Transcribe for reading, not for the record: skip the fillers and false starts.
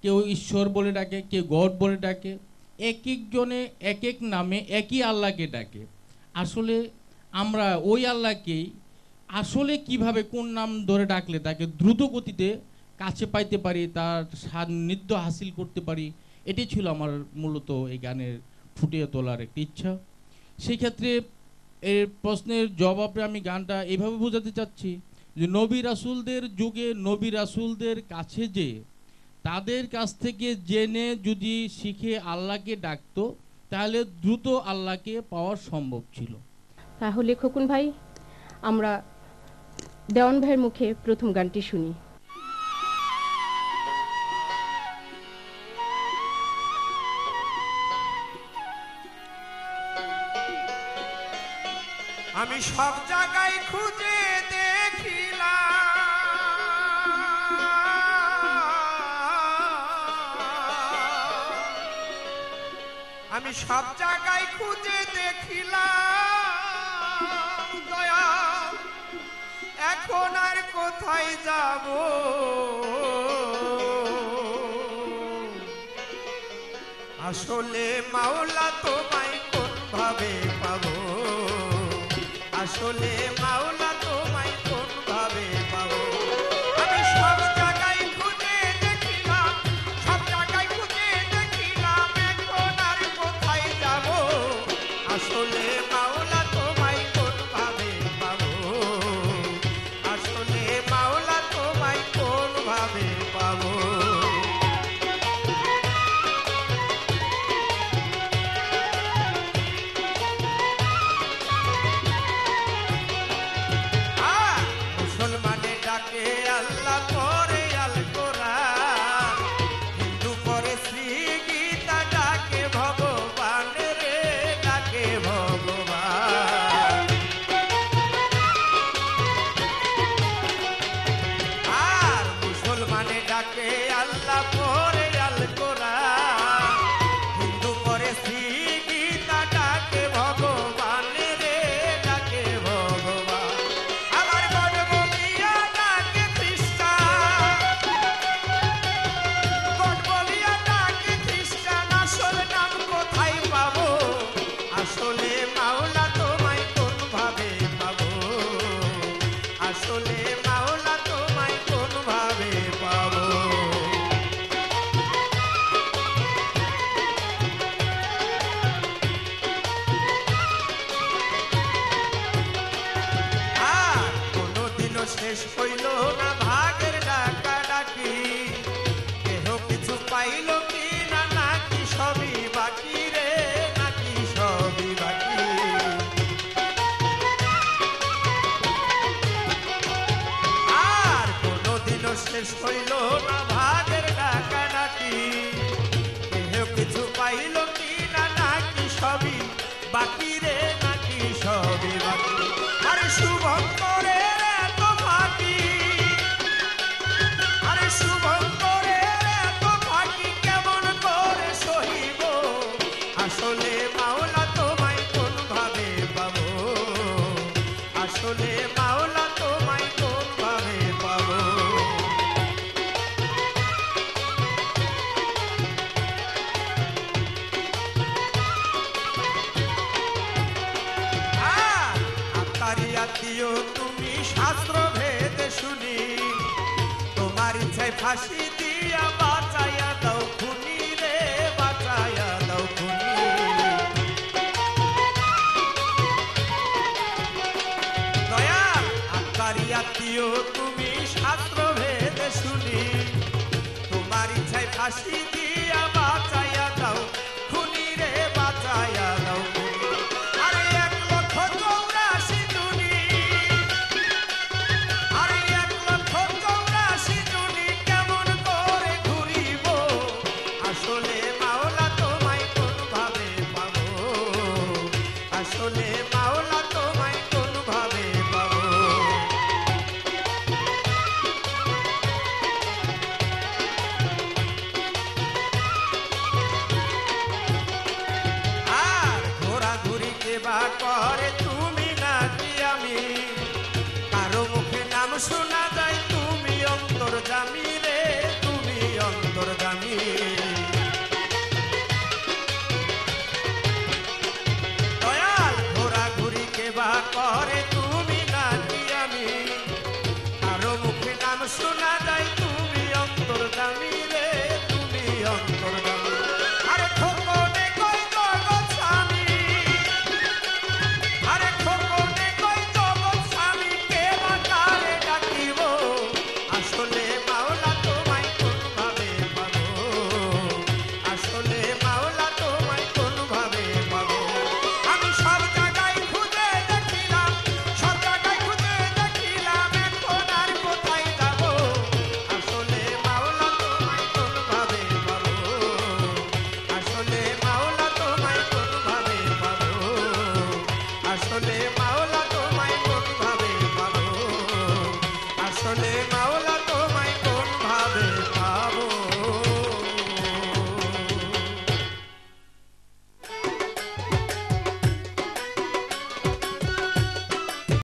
কেউ ঈশ্বর বলে ডাকে, কেউ গড বলে ডাকে, এক একজনে এক এক নামে একই আল্লাহকে ডাকে। আসলে আমরা ওই আল্লাহকেই আসলে কিভাবে কোন নাম ধরে ডাকলে তাকে দ্রুত গতিতে কাছে পাইতে পারি, তার সান্নিধ্য হাসিল করতে পারি, এটাই ছিল আমার মূলত এই গানের ফুটিয়ে তোলার একটি ইচ্ছা। সেই ক্ষেত্রে এর প্রশ্নের জবাবে আমি গানটা এইভাবে বোঝাতে চাচ্ছি যে নবী রাসূলদের যুগে নবী রাসূলদের কাছে যে তাদের কাছ থেকে জেনে যদি শিখে আল্লাহকে ডাকতো তাহলে দ্রুত আল্লাহকে পাওয়া সম্ভব ছিল। তাহলে খোকন ভাই, আমরা দেওয়ান ভাইয়ের মুখে প্রথম গানটি শুনি। আমি সব জায়গায় খুঁজে দেখিলাম, আমি সব জায়গায় খুঁজে দেখিলাম দয়া, এখন আর কোথায় যাব, আসলে মাওলা তোমায় কোন ভাবে পাবো, আসলে মাওলা তোমায় কোন ভাবে পাবো। আমি সব জায়গায় খুঁজে দেখিলাম, সব জায়গায় খুঁজে দেখিলাম, এখন আর কোথায় যাব, আসলে মাওলা তোমায় কোন ভাবে পাবো, আসলে মাওলা তোমায় কোন ভাবে পাবো। আল্লাহ পরে আল কোরআন, হিন্দু পরে শ্রী গীতা, ডাকে ভগবান রে, ডাকে ভগবান। আর মুসলমানে ডাকে আল্লাহ পরে আল কোরআন, হিন্দু পরে শ্রী গীতা, ডাকে ভগবান রে, ডাকে ভগবান। আবার গড বলিয়া ডাকে খ্রিস্টান, গড বলিয়া ডাকে খ্রিস্টান, আসল নাম কোথায় পাবো, আসলে মাওলা তোমায় কোন ভাবে পাবো, আসলে মাওলা তোমায় কোন ভাবে পাবো। আর কোনদিনও শেষ হইল না ভাগের ডাকাডাকি, কেহ কিছু পাইল কি না, নাকি সবই বাকি রে, নাকি সবই বাকি। আর কোনদিনও শেষ হইল না ভাগের ডাকাডাকি, কেহ কিছু পাইল কি না, নাকি সবই বাকি রে, নাকি সবই বাকি। আরে শুভঙ্করের এত ফাঁকি, আরে শুভঙ্করের এত ফাঁকি কেমন করে সহিব, আসলে মাওলা তোমায় কোন ভাবে পাবো, আসলে মাওলা তোমায় কোন ভাবে পাবো। আত্মারিয়াতিও তুমি শাস্ত্র ভেদে শুনি, তোমার ইচ্ছায় ফাঁসি দিয়া বাঁচাইয়া দাও খুনি রে, বাঁচাইয়া দাও খুনি। দয়াল আত্মারিয়াতিও তুমি শাস্ত্র ভেদে শুনি, তোমার ইচ্ছায় ফাঁসি